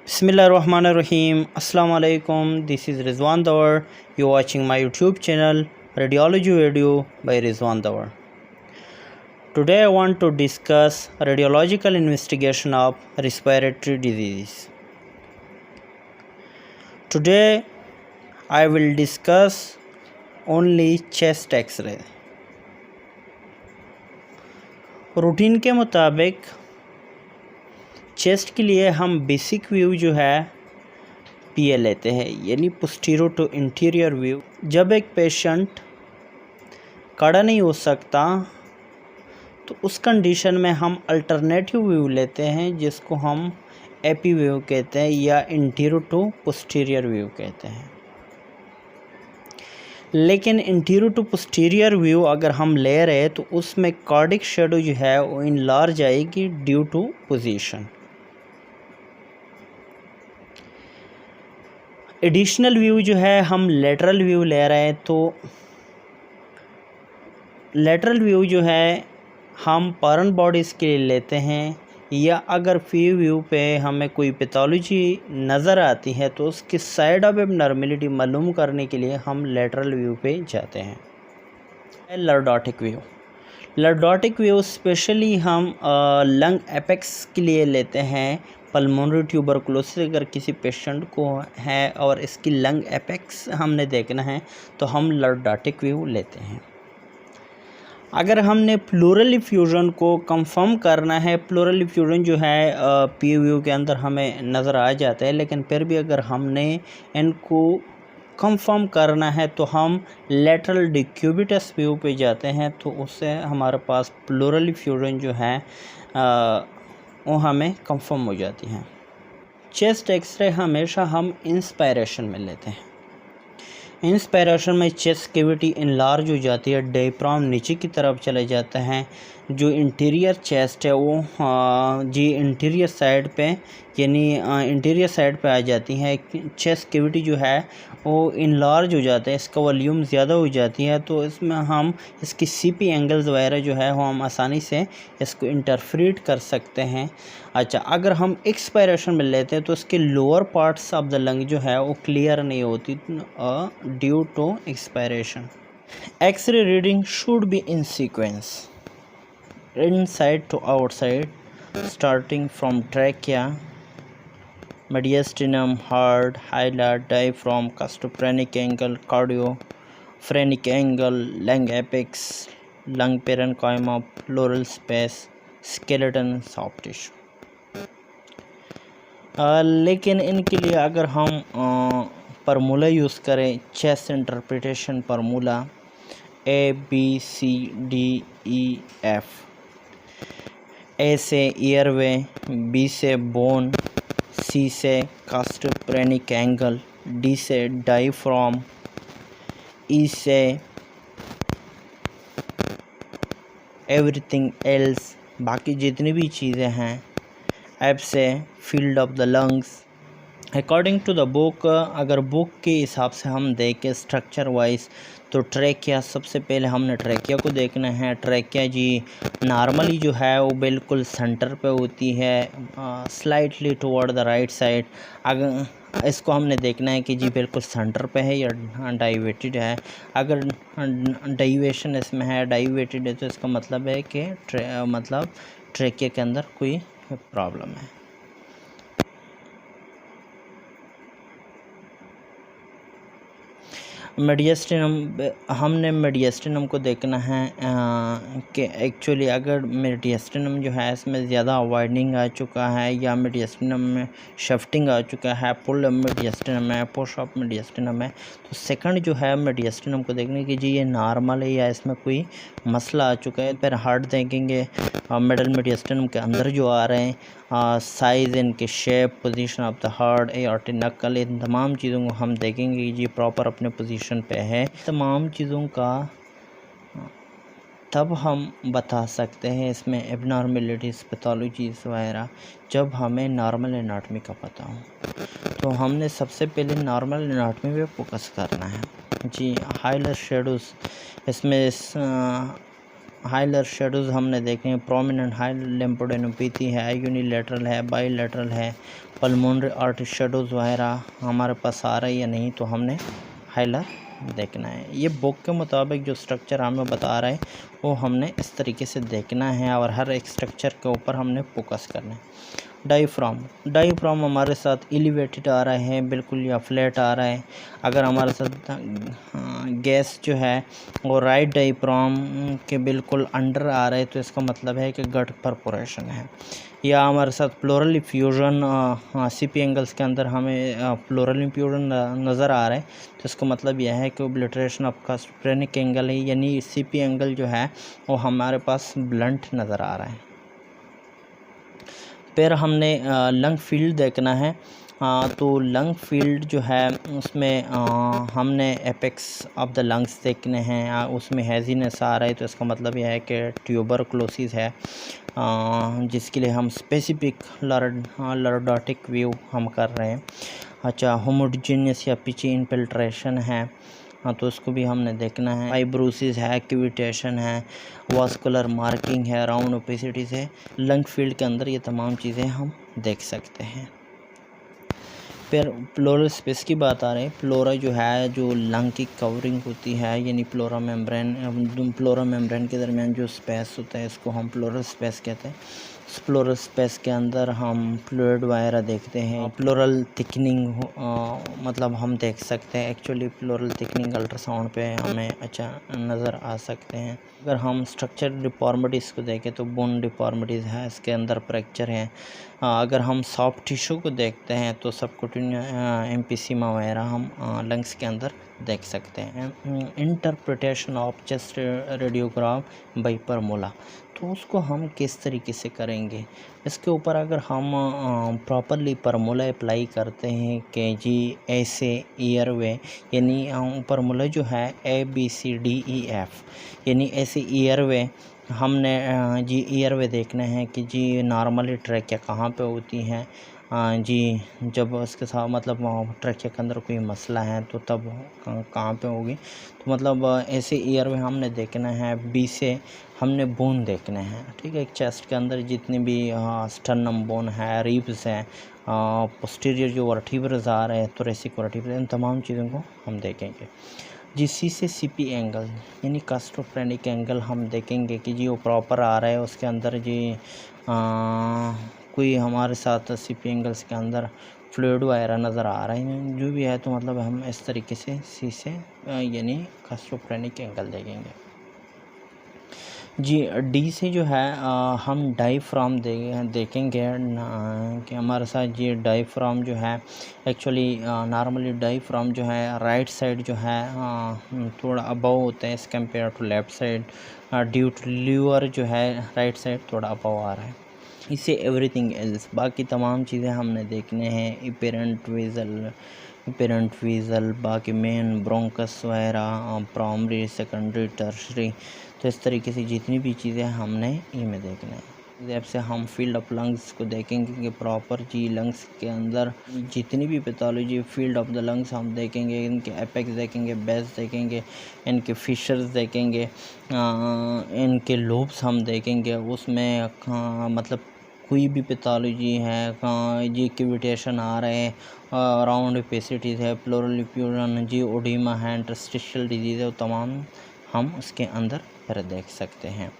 Bismillahirrahmanirrahim. Assalamu alaikum. This is Rizwan Dawar. You're watching my YouTube channel Radiology Video by Rizwan Dawar. Today I want to discuss radiological investigation of respiratory diseases. Today I will discuss only chest X-ray. Routine के मुताबिक chest के लिए हम basic view जो है पीए लेते हैं, यानी पोस्टीरियर टू इंटीरियर व्यू। जब एक पेशेंट खड़ा नहीं हो सकता तो उस कंडीशन में हम अल्टरनेटिव व्यू लेते हैं, जिसको हम एपी व्यू कहते हैं या इंटीरियर टू पोस्टीरियर व्यू कहते हैं। लेकिन इंटीरियर टू पोस्टीरियर व्यू अगर हम ले रहे हैं तो उसमें कार्डिक शेडो जो है वो इनलार्ज आएगी due to position. Additional view जो है हम लेटरल व्यू ले रहे हैं, तो लेटरल व्यू जो है हम फॉरेन बॉडीज़ के लिए लेते हैं, या अगर फी व्यू पे हमें कोई पैथोलॉजी नज़र आती है तो उसकी साइड ऑफ एबनॉर्मलिटी मालूम करने के लिए हम लेटरल व्यू पे जाते हैं। Lordotic view, lordotic view specially हम लंग एपेक्स के लिए लेते हैं। पल्मोनरी ट्यूबरकुलोसिस अगर किसी पेशेंट को है और इसकी लंग एपेक्स हमने देखना है तो हम लॉर्डोटिक व्यू लेते हैं। अगर हमने प्लूरल इफ्यूजन को कंफर्म करना है, प्लूरल इफ्यूजन जो है पी व्यू के अंदर हमें नज़र आ जाता है, लेकिन फिर भी अगर हमने इनको कंफर्म करना है तो हम लेटरल डिक्यूबिटस व्यू पे जाते हैं, तो उससे हमारे पास प्लूरल इफ्यूजन जो है वो हमें कंफर्म हो जाती हैं। चेस्ट एक्सरे हमेशा हम इंस्पायरेशन में लेते हैं। इंस्पायरेशन में चेस्ट कैविटी इनलार्ज हो जाती है, डायफ्राम नीचे की तरफ चले जाता है, जो इंटीरियर चेस्ट है वो जी इंटीरियर साइड पे यानी इंटीरियर साइड पे आ जाती है। चेस्ट कैविटी जो है वो इनलार्ज हो जाता है, इसका वॉल्यूम ज़्यादा हो जाती है, तो इसमें हम इसकी सीपी एंगल्स वगैरह जो है वो हम आसानी से इसको इंटरफ्रेट कर सकते हैं। अच्छा, अगर हम एक्सपायरेशन में लेते हैं तो इसके lower parts of the lung जो है वो क्लियर नहीं होती due to expiration. X ray reading should be in sequence, inside to outside, starting from trachea, mediastinum, heart, hilar, diaphragm, costophrenic angle, cardiophrenic angle, lung apex, lung parenchyma, pleural space, skeleton, soft tissue। लेकिन इनके लिए अगर हम formula use करें, chest interpretation formula ABCDEF। ए से airway, B से bone, सी से costophrenic angle, D से डायफ्राम, ई से एवरीथिंग एल्स, बाकी जितनी भी चीज़ें हैं, एफ से field of the lungs. According to the book, अगर बुक के हिसाब से हम देखें स्ट्रक्चर वाइज, तो ट्रैकिया सबसे पहले हमने ट्रैकिया को देखना है। ट्रैकिया जी नॉर्मली जो है वो बिल्कुल सेंटर पे होती है, slightly toward the right side. अगर इसको हमने देखना है कि जी बिल्कुल सेंटर पे है या डाइवेटेड है। अगर डाइवेशन इसमें है, डाइवेटेड है, तो इसका मतलब है कि ट्रैकिया के अंदर कोई प्रॉब्लम है। मेडियस्टिनम, हमने मेडियस्टिनम को देखना है कि एक्चुअली अगर मेडियस्टिनम जो है इसमें ज़्यादा वाइडनिंग आ चुका है या मेडियस्टिनम में शिफ्टिंग आ चुका है, पुल मेडियस्टिनम है, पुश अप मेडियस्टिनम है, तो सेकंड जो है मेडियस्टिनम को देखने कि जी ये नॉर्मल है या इसमें कोई मसला आ चुका है। फिर हार्ट देखेंगे, मिडल मेडियस्टिनम के अंदर जो आ रहे हैं, साइज़, इनके shape, position of the heart, aortic नक्कल, इन तमाम चीज़ों को हम देखेंगे कि जी प्रॉपर अपने पोजीशन पे है। तमाम चीज़ों का तब हम बता सकते हैं इसमें एबनॉर्मलिटीज़, पैथोलॉजीज़ वगैरह, जब हमें नॉर्मल एनाटॉमी का पता हो। तो हमने सबसे पहले नॉर्मल एनाटॉमी पे फोकस करना है जी। हाइलर शेडोज़, इसमें हाइलर शेडोज़ हमने देखे हैं। प्रोमिनेंट हाइलर लिम्फोडेनोपैथी है, यूनिलेटरल है, बाईलेटरल है, पल्मोनरी आर्टरी शेडोज़ वगैरह हमारे पास आ रहा है या नहीं, तो हमने हाइलर देखना है। ये बुक के मुताबिक जो स्ट्रक्चर हमें बता रहा है वो हमने इस तरीके से देखना है और हर एक स्ट्रक्चर के ऊपर हमने फोकस करना है। डायफ्राम हमारे साथ एलिवेटेड आ रहा है बिल्कुल या फ्लैट आ रहा है। अगर हमारे साथ गैस जो है वो राइट डायफ्राम के बिल्कुल अंडर आ रहा है तो इसका मतलब है कि गट परफोरेशन है। या हमारे साथ प्लोरल इफ्यूजन सीपी एंगल्स के अंदर हमें प्लोरल इफ्यूजन नज़र आ रहा है तो इसका मतलब यह है कि ओब्लिटरेशन ऑफ गास्ट्रोक्रेनिक एंगल है, यानी सीपी एंगल जो है वो हमारे पास ब्लंट नज़र आ रहा है। फिर हमने लंग फील्ड देखना है। तो लंग फील्ड जो है उसमें हमने एपेक्स ऑफ द लंग्स देखने हैं। उसमें हैज़ीनेस आ रहा है तो इसका मतलब यह है कि ट्यूबरकुलोसिस है, जिसके लिए हम स्पेसिफिक लॉर्डोटिक व्यू हम कर रहे हैं। अच्छा, होमोजेनियस या पिची इनफिल्ट्रेशन है, तो उसको भी हमने देखना है। फाइब्रोसिस है, क्विटेशन है, वास्कुलर मार्किंग है, राउंड ओपेसिटीज है। लंग फील्ड के अंदर ये तमाम चीज़ें हम देख सकते हैं। फिर प्लोरल स्पेस की बात आ रही है। प्लोरा जो है जो लंग की कवरिंग होती है, यानी प्लोरा मेम्ब्रेन के दरमियान जो स्पेस होता है इसको हम प्लोरल स्पेस कहते हैं। इस प्लोरल स्पेस के अंदर हम फ्लूइड वगैरह देखते हैं। प्लोरल थिकनिंग मतलब हम देख सकते हैं। एक्चुअली प्लोरल थिकनिंग अल्ट्रासाउंड पे हमें अच्छा नज़र आ सकते हैं। अगर हम स्ट्रक्चर डिफॉर्मिटीज़ को देखें तो बोन डिफॉर्मिटीज़ है, इसके अंदर फ्रैक्चर है। अगर हम सॉफ्ट टिश्यू को देखते हैं तो सबकुटेनियस एम्फीसीमा वगैरह हम लंग्स के अंदर देख सकते हैं। Interpretation of chest radiograph by परमोला, तो उसको हम किस तरीके से करेंगे, इसके ऊपर अगर हम प्रॉपरली परमोला अप्लाई करते हैं कि जी ऐसे ईयरवे, यानी परमोला जो है ABCDEF, यानी ऐसे ईयरवे हमने जी ईयरवे देखने हैं कि जी नॉर्मली ट्रैकिया कहाँ पे होती हैं। जी जब उसके साथ मतलब ट्रैकिया के अंदर कोई मसला है तो तब कहाँ पे होगी, तो मतलब ऐसे ईयरवे हमने देखना है। बी से हमने बोन देखने हैं, ठीक है। चेस्ट के अंदर जितनी भी स्टर्नम बोन है, रिब्स हैं, पोस्टीरियर जो वर्टिब्रस आ रहे हैं, थोरेसिक वर्टिब्रस, इन तमाम चीज़ों को हम देखेंगे। जी सी से सीपी एंगल यानी गास्ट्रोक्रेनिक एंगल हम देखेंगे कि जी वो प्रॉपर आ रहा है, उसके अंदर जी कोई हमारे साथ सीपी एंगल्स के अंदर फ्लूइड वगैरह नज़र आ रहा है जो भी है, तो मतलब हम इस तरीके से सी से यानी गास्ट्रोक्रेनिक एंगल देखेंगे। जी डी से जो है हम डायफ्राम देखेंगे कि हमारे साथ ये डायफ्राम जो है एक्चुअली नॉर्मली डायफ्राम जो है राइट साइड जो है थोड़ा अबव होता है as compare to left side. Due to liver जो है राइट साइड थोड़ा अबव आ रहा है। इससे एवरीथिंग एल्स बाकी तमाम चीज़ें हमने देखने हैं। इपेरेंट वीज़ल बाकी मेन ब्रोंकस वगैरह, प्राइमरी सेकेंडरी टर्शरी, तो इस तरीके से जितनी भी चीज़ें हमने इनमें देखना है। जब से हम फील्ड ऑफ लंग्स को देखेंगे कि प्रॉपर जी लंग्स के अंदर जितनी भी pathology field of the lungs हम देखेंगे, इनके एपेक्स देखेंगे, बेस देखेंगे, इनके फिशर्स देखेंगे, इनके लोब्स हम देखेंगे। उसमें मतलब कोई भी पैथोलॉजी है जी क्विटेशन आ रहे हैं, राउंड ओपेसिटीज़ है, प्लोरल इफ्यूजन जी ओडिमा है, इंटरस्टिशियल डिजीज़ है, वो तमाम हम उसके अंदर फिर देख सकते हैं।